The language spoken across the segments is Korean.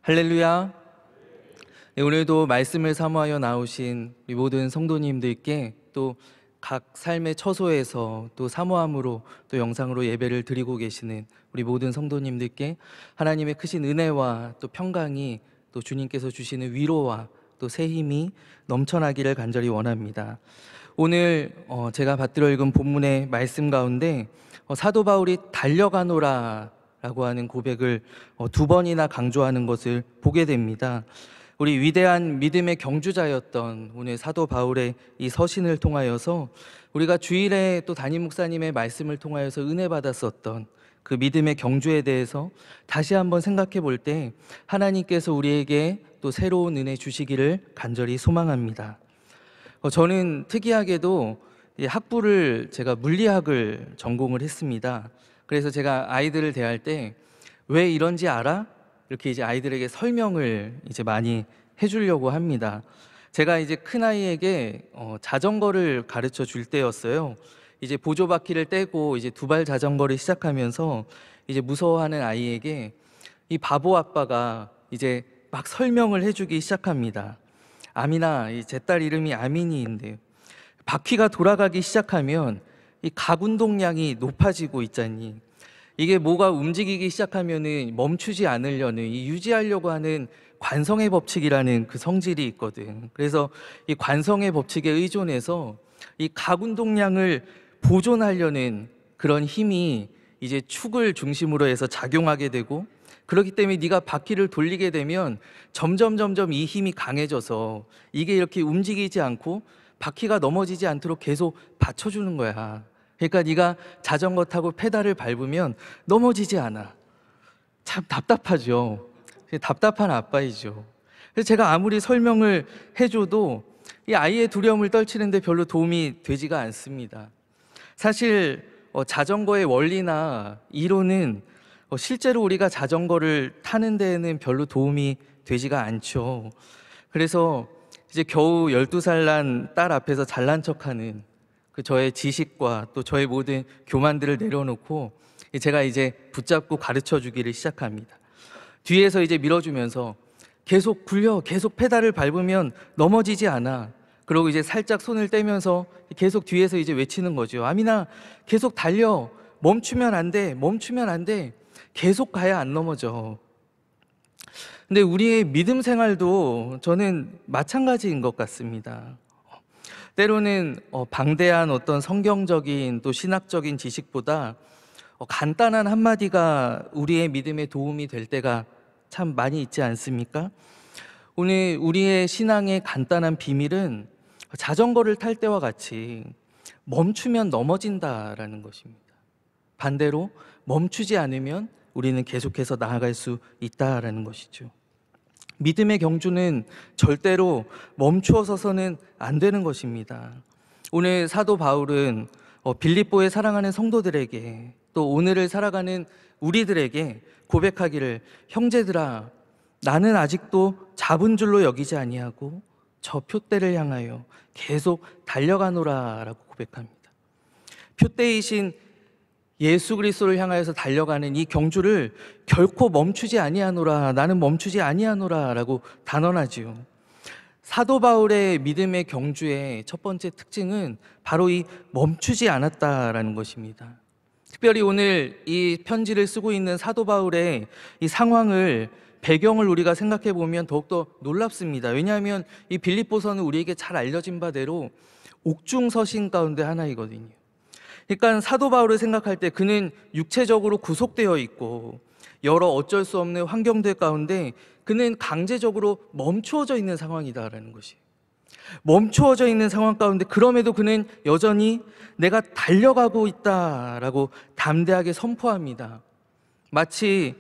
할렐루야. 네, 오늘도 말씀을 사모하여 나오신 우리 모든 성도님들께 또 각 삶의 처소에서 또 사모함으로 또 영상으로 예배를 드리고 계시는 우리 모든 성도님들께 하나님의 크신 은혜와 또 평강이 또 주님께서 주시는 위로와 또 새 힘이 넘쳐나기를 간절히 원합니다. 오늘 제가 받들어 읽은 본문의 말씀 가운데 사도 바울이 달려가노라 라고 하는 고백을 두 번이나 강조하는 것을 보게 됩니다. 우리 위대한 믿음의 경주자였던 오늘 사도 바울의 이 서신을 통하여서 우리가 주일에 또 담임 목사님의 말씀을 통하여서 은혜 받았었던 그 믿음의 경주에 대해서 다시 한번 생각해 볼 때 하나님께서 우리에게 또 새로운 은혜 주시기를 간절히 소망합니다. 저는 특이하게도 학부를 제가 물리학을 전공을 했습니다. 그래서 제가 아이들을 대할 때 왜 이런지 알아? 이렇게 이제 아이들에게 설명을 이제 많이 해주려고 합니다. 제가 이제 큰 아이에게 자전거를 가르쳐 줄 때였어요. 이제 보조바퀴를 떼고 이제 두발 자전거를 시작하면서 이제 무서워하는 아이에게 이 바보 아빠가 이제 막 설명을 해주기 시작합니다. 아민아, 제 딸 이름이 아민이인데 바퀴가 돌아가기 시작하면 이 각운동량이 높아지고 있잖니. 이게 뭐가 움직이기 시작하면은 멈추지 않으려는 이 유지하려고 하는 관성의 법칙이라는 그 성질이 있거든. 그래서 이 관성의 법칙에 의존해서 이 각운동량을 보존하려는 그런 힘이 이제 축을 중심으로 해서 작용하게 되고, 그렇기 때문에 네가 바퀴를 돌리게 되면 점점 이 힘이 강해져서 이게 이렇게 움직이지 않고 바퀴가 넘어지지 않도록 계속 받쳐주는 거야. 그러니까 네가 자전거 타고 페달을 밟으면 넘어지지 않아. 참 답답하죠. 답답한 아빠이죠. 그래서 제가 아무리 설명을 해줘도 이 아이의 두려움을 떨치는데 별로 도움이 되지가 않습니다. 사실 자전거의 원리나 이론은 실제로 우리가 자전거를 타는 데에는 별로 도움이 되지가 않죠. 그래서 이제 겨우 12살 난 딸 앞에서 잘난 척하는 그 저의 지식과 또 저의 모든 교만들을 내려놓고 제가 이제 붙잡고 가르쳐 주기를 시작합니다. 뒤에서 이제 밀어주면서 계속 굴려, 계속 페달을 밟으면 넘어지지 않아. 그러고 이제 살짝 손을 떼면서 계속 뒤에서 이제 외치는 거죠. 아민아, 계속 달려. 멈추면 안 돼. 멈추면 안 돼. 계속 가야 안 넘어져. 근데 우리의 믿음 생활도 저는 마찬가지인 것 같습니다. 때로는 방대한 어떤 성경적인 또 신학적인 지식보다 간단한 한마디가 우리의 믿음에 도움이 될 때가 참 많이 있지 않습니까? 오늘 우리의 신앙의 간단한 비밀은 자전거를 탈 때와 같이 멈추면 넘어진다라는 것입니다. 반대로 멈추지 않으면 우리는 계속해서 나아갈 수 있다라는 것이죠. 믿음의 경주는 절대로 멈추어 서서는 안 되는 것입니다. 오늘 사도 바울은 빌립보에 사랑하는 성도들에게 또 오늘을 살아가는 우리들에게 고백하기를, 형제들아, 나는 아직도 잡은 줄로 여기지 아니하고 저 표대를 향하여 계속 달려가노라 라고 고백합니다. 표대이신 예수 그리스도를 향하여서 달려가는 이 경주를 결코 멈추지 아니하노라, 나는 멈추지 아니하노라 라고 단언하지요. 사도 바울의 믿음의 경주의 첫 번째 특징은 바로 이 멈추지 않았다라는 것입니다. 특별히 오늘 이 편지를 쓰고 있는 사도 바울의 이 상황을, 배경을 우리가 생각해 보면 더욱더 놀랍습니다. 왜냐하면 이 빌립보서는 우리에게 잘 알려진 바대로 옥중서신 가운데 하나이거든요. 그러니까 사도 바울을 생각할 때 그는 육체적으로 구속되어 있고 여러 어쩔 수 없는 환경들 가운데 그는 강제적으로 멈추어져 있는 상황이다라는 것이, 멈추어져 있는 상황 가운데 그럼에도 그는 여전히 내가 달려가고 있다라고 담대하게 선포합니다. 마치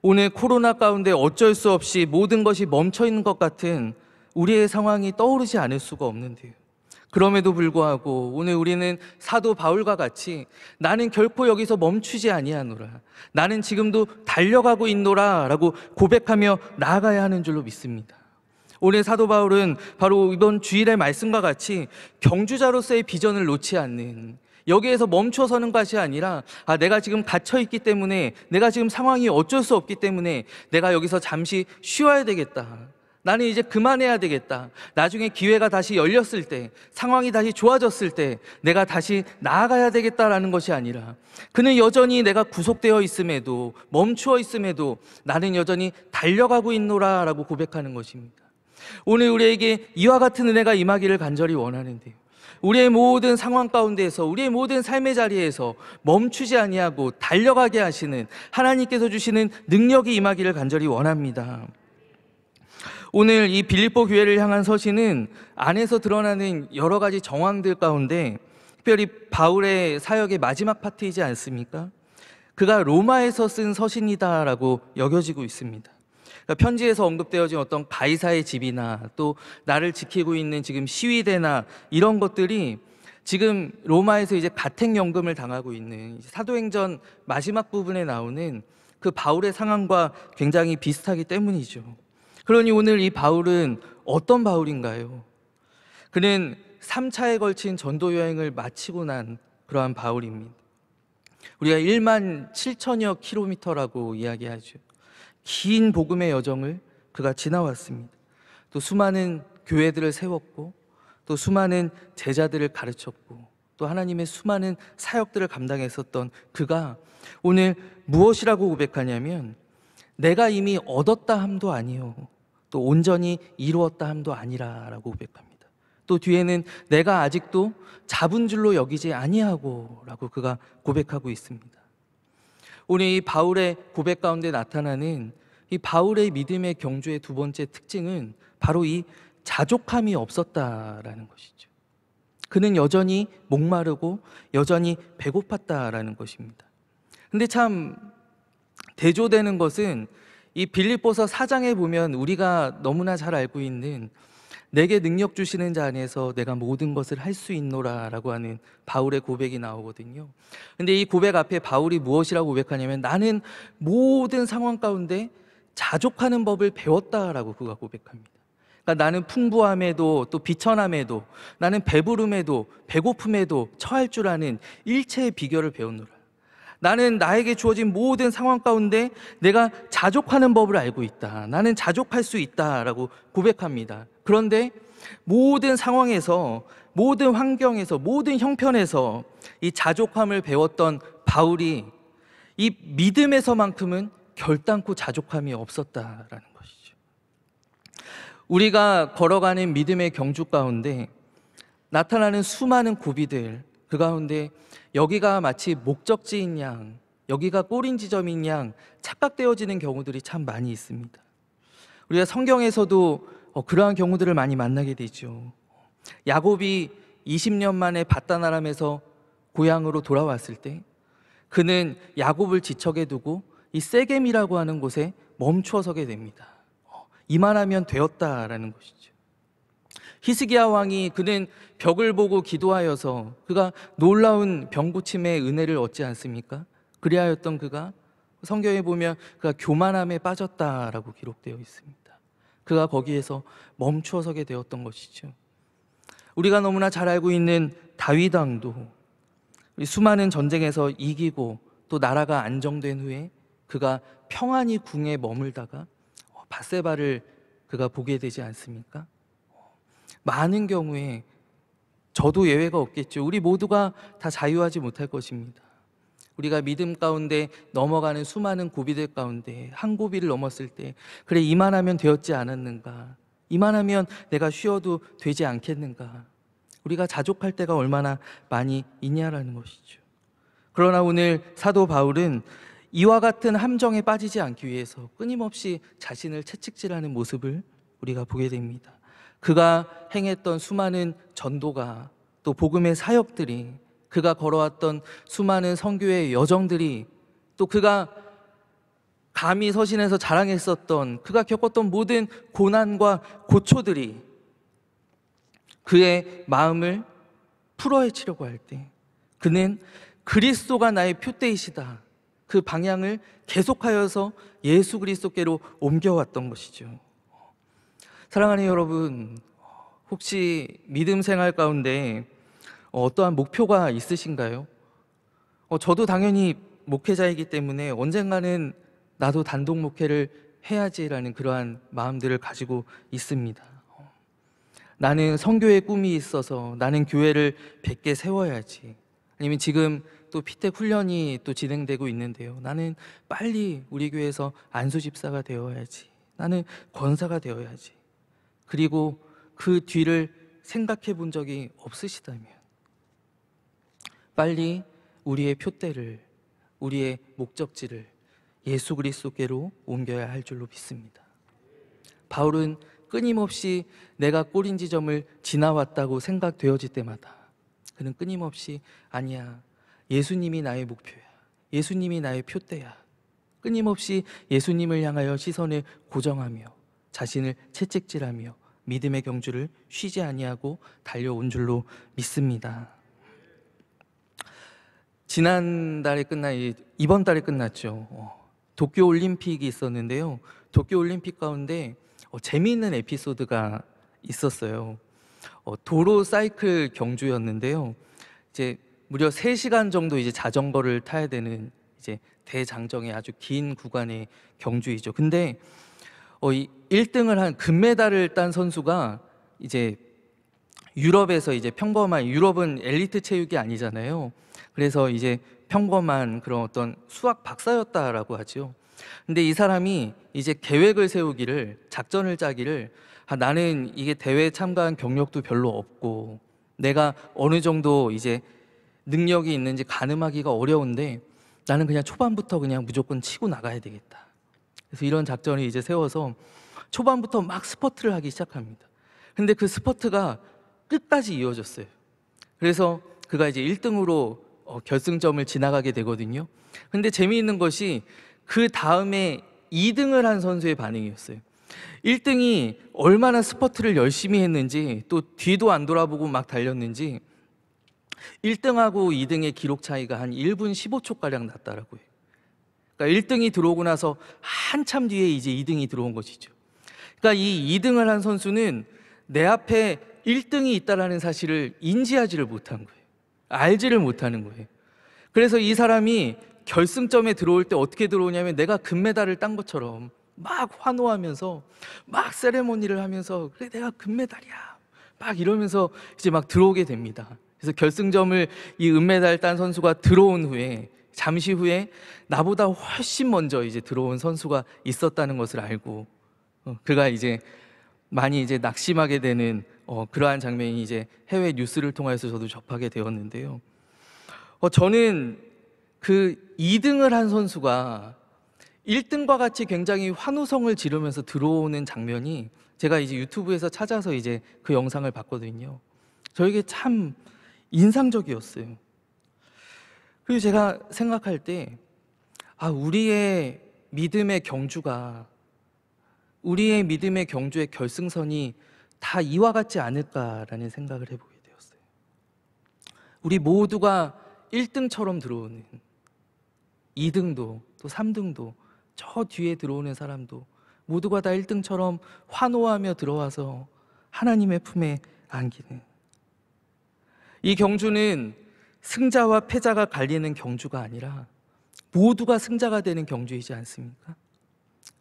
오늘 코로나 가운데 어쩔 수 없이 모든 것이 멈춰 있는 것 같은 우리의 상황이 떠오르지 않을 수가 없는데요. 그럼에도 불구하고 오늘 우리는 사도 바울과 같이 나는 결코 여기서 멈추지 아니하노라, 나는 지금도 달려가고 있노라 라고 고백하며 나아가야 하는 줄로 믿습니다. 오늘 사도 바울은 바로 이번 주일의 말씀과 같이 경주자로서의 비전을 놓지 않는, 여기에서 멈춰서는 것이 아니라 내가 지금 갇혀있기 때문에, 내가 지금 상황이 어쩔 수 없기 때문에 내가 여기서 잠시 쉬어야 되겠다. 나는 이제 그만해야 되겠다. 나중에 기회가 다시 열렸을 때, 상황이 다시 좋아졌을 때 내가 다시 나아가야 되겠다라는 것이 아니라, 그는 여전히 내가 구속되어 있음에도, 멈추어 있음에도 나는 여전히 달려가고 있노라 라고 고백하는 것입니다. 오늘 우리에게 이와 같은 은혜가 임하기를 간절히 원하는데요, 우리의 모든 상황 가운데에서, 우리의 모든 삶의 자리에서 멈추지 아니하고 달려가게 하시는 하나님께서 주시는 능력이 임하기를 간절히 원합니다. 오늘 이 빌립보 교회를 향한 서신은 안에서 드러나는 여러 가지 정황들 가운데 특별히 바울의 사역의 마지막 파트이지 않습니까? 그가 로마에서 쓴 서신이다라고 여겨지고 있습니다. 그러니까 편지에서 언급되어진 어떤 가이사의 집이나 또 나를 지키고 있는 지금 시위대나 이런 것들이 지금 로마에서 이제 가택연금을 당하고 있는 사도행전 마지막 부분에 나오는 그 바울의 상황과 굉장히 비슷하기 때문이죠. 그러니 오늘 이 바울은 어떤 바울인가요? 그는 3차에 걸친 전도 여행을 마치고 난 그러한 바울입니다. 우리가 1만 7천여 킬로미터라고 이야기하죠. 긴 복음의 여정을 그가 지나왔습니다. 또 수많은 교회들을 세웠고, 또 수많은 제자들을 가르쳤고, 또 하나님의 수많은 사역들을 감당했었던 그가 오늘 무엇이라고 고백하냐면, 내가 이미 얻었다 함도 아니요, 또 온전히 이루었다 함도 아니라 라고 고백합니다. 또 뒤에는 내가 아직도 잡은 줄로 여기지 아니하고 라고 그가 고백하고 있습니다. 오늘 이 바울의 고백 가운데 나타나는 이 바울의 믿음의 경주의 두 번째 특징은 바로 이 자족함이 없었다라는 것이죠. 그는 여전히 목마르고 여전히 배고팠다라는 것입니다. 근데 참 대조되는 것은 이 빌립보서 4장에 보면 우리가 너무나 잘 알고 있는 내게 능력 주시는 자 안에서 내가 모든 것을 할 수 있노라 라고 하는 바울의 고백이 나오거든요. 근데 이 고백 앞에 바울이 무엇이라고 고백하냐면, 나는 모든 상황 가운데 자족하는 법을 배웠다라고 그가 고백합니다. 그러니까 나는 풍부함에도 또 비천함에도, 나는 배부름에도 배고픔에도 처할 줄 아는 일체의 비결을 배웠노라. 나는 나에게 주어진 모든 상황 가운데 내가 자족하는 법을 알고 있다. 나는 자족할 수 있다라고 고백합니다. 그런데 모든 상황에서, 모든 환경에서, 모든 형편에서 이 자족함을 배웠던 바울이 이 믿음에서만큼은 결단코 자족함이 없었다라는 것이죠. 우리가 걸어가는 믿음의 경주 가운데 나타나는 수많은 고비들, 그 가운데 여기가 마치 목적지인 양, 여기가 꼬린 지점인 양 착각되어지는 경우들이 참 많이 있습니다. 우리가 성경에서도 그러한 경우들을 많이 만나게 되죠. 야곱이 20년 만에 밧단아람에서 고향으로 돌아왔을 때 그는 야곱을 지척에 두고 이 세겜이라고 하는 곳에 멈추어 서게 됩니다. 이만하면 되었다라는 것이죠. 히스기야 왕이, 그는 벽을 보고 기도하여서 그가 놀라운 병 고침의 은혜를 얻지 않습니까? 그리하였던 그가, 성경에 보면 그가 교만함에 빠졌다라고 기록되어 있습니다. 그가 거기에서 멈추어 서게 되었던 것이죠. 우리가 너무나 잘 알고 있는 다윗 왕도 수많은 전쟁에서 이기고 또 나라가 안정된 후에 그가 평안히 궁에 머물다가 밧세바를 그가 보게 되지 않습니까? 많은 경우에 저도 예외가 없겠죠. 우리 모두가 다 자유하지 못할 것입니다. 우리가 믿음 가운데 넘어가는 수많은 고비들 가운데 한 고비를 넘었을 때, 그래 이만하면 되었지 않았는가, 이만하면 내가 쉬어도 되지 않겠는가, 우리가 자족할 때가 얼마나 많이 있냐라는 것이죠. 그러나 오늘 사도 바울은 이와 같은 함정에 빠지지 않기 위해서 끊임없이 자신을 채찍질하는 모습을 우리가 보게 됩니다. 그가 행했던 수많은 전도가, 또 복음의 사역들이, 그가 걸어왔던 수많은 선교의 여정들이, 또 그가 감히 서신에서 자랑했었던, 그가 겪었던 모든 고난과 고초들이 그의 마음을 풀어헤치려고 할 때 그는 그리스도가 나의 표대이시다, 그 방향을 계속하여서 예수 그리스도께로 옮겨왔던 것이죠. 사랑하는 여러분, 혹시 믿음 생활 가운데 어떠한 목표가 있으신가요? 저도 당연히 목회자이기 때문에 언젠가는 나도 단독 목회를 해야지라는 그러한 마음들을 가지고 있습니다. 나는 선교의 꿈이 있어서 나는 교회를 100개 세워야지. 아니면 지금 또 피택 훈련이 또 진행되고 있는데요. 나는 빨리 우리 교회에서 안수 집사가 되어야지. 나는 권사가 되어야지. 그리고 그 뒤를 생각해 본 적이 없으시다면 빨리 우리의 표대를, 우리의 목적지를 예수 그리스도께로 옮겨야 할 줄로 믿습니다. 바울은 끊임없이 내가 꼬린 지점을 지나왔다고 생각되어질 때마다 그는 끊임없이 아니야, 예수님이 나의 목표야, 예수님이 나의 표대야, 끊임없이 예수님을 향하여 시선을 고정하며 자신을 채찍질하며 믿음의 경주를 쉬지 아니하고 달려온 줄로 믿습니다. 지난달에 이번 달에 끝났죠. 도쿄올림픽이 있었는데요. 도쿄올림픽 가운데 재미있는 에피소드가 있었어요. 도로 사이클 경주였는데요. 이제 무려 3시간 정도 이제 자전거를 타야 되는 이제 대장정의 아주 긴 구간의 경주이죠. 근데 이 1등을 한 금메달을 딴 선수가 이제 유럽에서 이제 평범한, 유럽은 엘리트 체육이 아니잖아요. 그래서 이제 평범한 그런 어떤 수학 박사였다라고 하죠. 근데 이 사람이 이제 계획을 세우기를, 작전을 짜기를, 나는 이게 대회에 참가한 경력도 별로 없고 내가 어느 정도 이제 능력이 있는지 가늠하기가 어려운데 나는 그냥 초반부터 그냥 무조건 치고 나가야 되겠다. 그래서 이런 작전을 이제 세워서 초반부터 막 스퍼트를 하기 시작합니다. 근데 그 스퍼트가 끝까지 이어졌어요. 그래서 그가 이제 1등으로 결승점을 지나가게 되거든요. 근데 재미있는 것이 그 다음에 2등을 한 선수의 반응이었어요. 1등이 얼마나 스퍼트를 열심히 했는지, 또 뒤도 안 돌아보고 막 달렸는지 1등하고 2등의 기록 차이가 한 1분 15초가량 났다라고요. 그러니까 1등이 들어오고 나서 한참 뒤에 이제 2등이 들어온 것이죠. 그러니까 이 2등을 한 선수는 내 앞에 1등이 있다는 사실을 인지하지를 못한 거예요. 알지를 못하는 거예요. 그래서 이 사람이 결승점에 들어올 때 어떻게 들어오냐면 내가 금메달을 딴 것처럼 막 환호하면서 막 세레모니를 하면서 그래 내가 금메달이야 막 이러면서 이제 막 들어오게 됩니다. 그래서 결승점을 이 은메달 딴 선수가 들어온 후에 잠시 후에 나보다 훨씬 먼저 이제 들어온 선수가 있었다는 것을 알고 그가 이제 많이 이제 낙심하게 되는 그러한 장면이 이제 해외 뉴스를 통해서 저도 접하게 되었는데요. 저는 그 2등을 한 선수가 1등과 같이 굉장히 환호성을 지르면서 들어오는 장면이 제가 이제 유튜브에서 찾아서 이제 그 영상을 봤거든요. 저에게 참 인상적이었어요. 그리고 제가 생각할 때 우리의 믿음의 경주가, 우리의 믿음의 경주의 결승선이 다 이와 같지 않을까라는 생각을 해보게 되었어요. 우리 모두가 1등처럼 들어오는, 2등도 또 3등도 저 뒤에 들어오는 사람도 모두가 다 1등처럼 환호하며 들어와서 하나님의 품에 안기는, 이 경주는 승자와 패자가 갈리는 경주가 아니라 모두가 승자가 되는 경주이지 않습니까?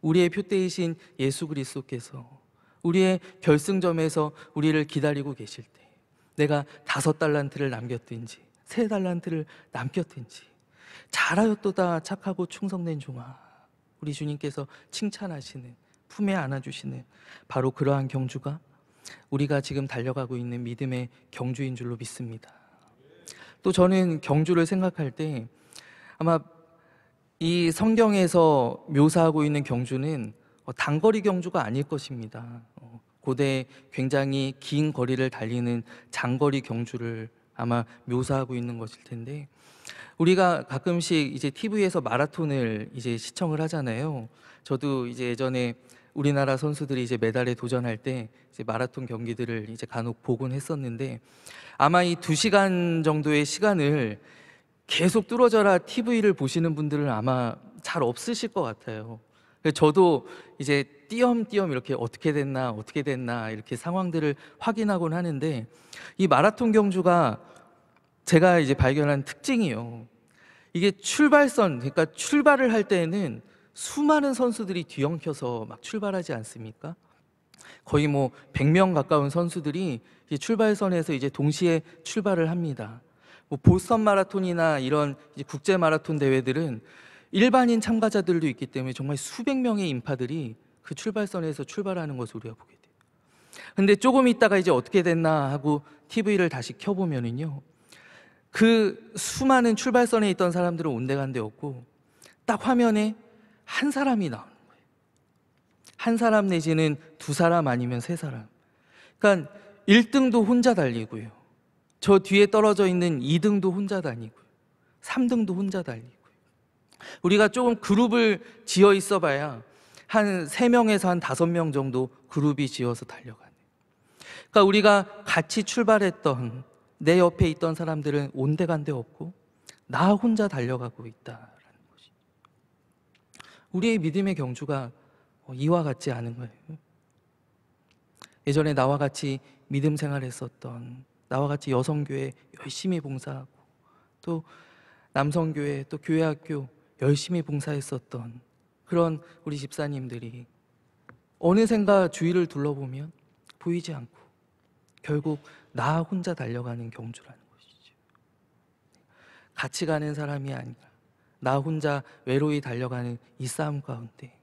우리의 표대이신 예수 그리스도께서 우리의 결승점에서 우리를 기다리고 계실 때 내가 5달란트를 남겼든지 3달란트를 남겼든지 잘하였도다 착하고 충성된 종아, 우리 주님께서 칭찬하시는, 품에 안아주시는 바로 그러한 경주가 우리가 지금 달려가고 있는 믿음의 경주인 줄로 믿습니다. 또 저는 경주를 생각할 때 아마 이 성경에서 묘사하고 있는 경주는 단거리 경주가 아닐 것입니다. 고대 굉장히 긴 거리를 달리는 장거리 경주를 아마 묘사하고 있는 것일 텐데, 우리가 가끔씩 이제 TV에서 마라톤을 이제 시청을 하잖아요. 저도 이제 예전에 우리나라 선수들이 이제 메달에 도전할 때 이제 마라톤 경기들을 이제 간혹 보곤 했었는데, 아마 이 2시간 정도의 시간을 계속 뚫어져라 TV를 보시는 분들은 아마 잘 없으실 것 같아요. 저도 이제 띄엄띄엄 이렇게 어떻게 됐나 이렇게 상황들을 확인하곤 하는데, 이 마라톤 경주가 제가 이제 발견한 특징이요. 이게 출발선, 그러니까 출발을 할 때에는 수많은 선수들이 뒤엉켜서 막 출발하지 않습니까? 거의 뭐 100명 가까운 선수들이 이제 출발선에서 이제 동시에 출발을 합니다. 뭐 보스턴 마라톤이나 이런 이제 국제 마라톤 대회들은 일반인 참가자들도 있기 때문에 정말 수백 명의 인파들이 그 출발선에서 출발하는 것을 우리가 보게 돼요. 근데 조금 있다가 이제 어떻게 됐나 하고 TV를 다시 켜보면은요, 그 수많은 출발선에 있던 사람들은 온데간데 없고 딱 화면에 한 사람이 나오는 거예요. 한 사람 내지는 두 사람 아니면 세 사람. 그러니까 1등도 혼자 달리고요, 저 뒤에 떨어져 있는 2등도 혼자 다니고요, 3등도 혼자 달리고요. 우리가 조금 그룹을 지어 있어 봐야 한 3명에서 한 5명 정도 그룹이 지어서 달려가네요. 그러니까 우리가 같이 출발했던 내 옆에 있던 사람들은 온데간데 없고 나 혼자 달려가고 있다라는 것이, 우리의 믿음의 경주가 이와 같지 않은 거예요. 예전에 나와 같이 믿음 생활했었던, 나와 같이 여성교회 열심히 봉사하고 또 남성교회 또 교회학교 열심히 봉사했었던 그런 우리 집사님들이 어느샌가 주위를 둘러보면 보이지 않고 결국 나 혼자 달려가는 경주라는 것이죠. 같이 가는 사람이 아니라 나 혼자 외로이 달려가는 이 싸움 가운데,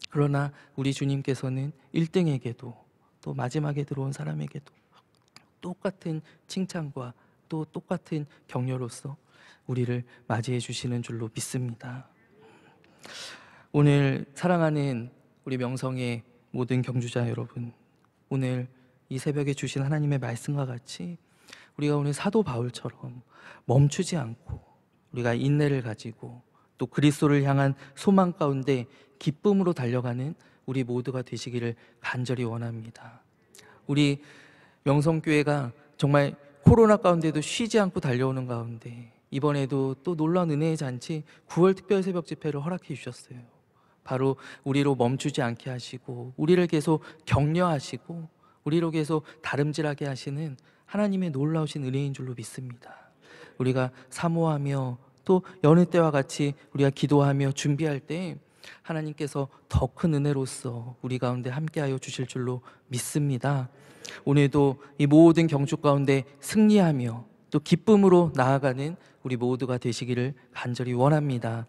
그러나 우리 주님께서는 1등에게도 또 마지막에 들어온 사람에게도 똑같은 칭찬과 또 똑같은 격려로서 우리를 맞이해 주시는 줄로 믿습니다. 오늘 사랑하는 우리 명성의 모든 경주자 여러분, 오늘 이 새벽에 주신 하나님의 말씀과 같이 우리가 오늘 사도 바울처럼 멈추지 않고 우리가 인내를 가지고 또 그리스도를 향한 소망 가운데 기쁨으로 달려가는 우리 모두가 되시기를 간절히 원합니다. 우리 명성교회가 정말 코로나 가운데도 쉬지 않고 달려오는 가운데 이번에도 또 놀라운 은혜의 잔치 9월 특별 새벽 집회를 허락해 주셨어요. 바로 우리로 멈추지 않게 하시고 우리를 계속 격려하시고 우리로 계속 다름질하게 하시는 하나님의 놀라우신 은혜인 줄로 믿습니다. 우리가 사모하며 또 여느 때와 같이 우리가 기도하며 준비할 때 하나님께서 더 큰 은혜로서 우리 가운데 함께하여 주실 줄로 믿습니다. 오늘도 이 모든 경주 가운데 승리하며 또 기쁨으로 나아가는 우리 모두가 되시기를 간절히 원합니다.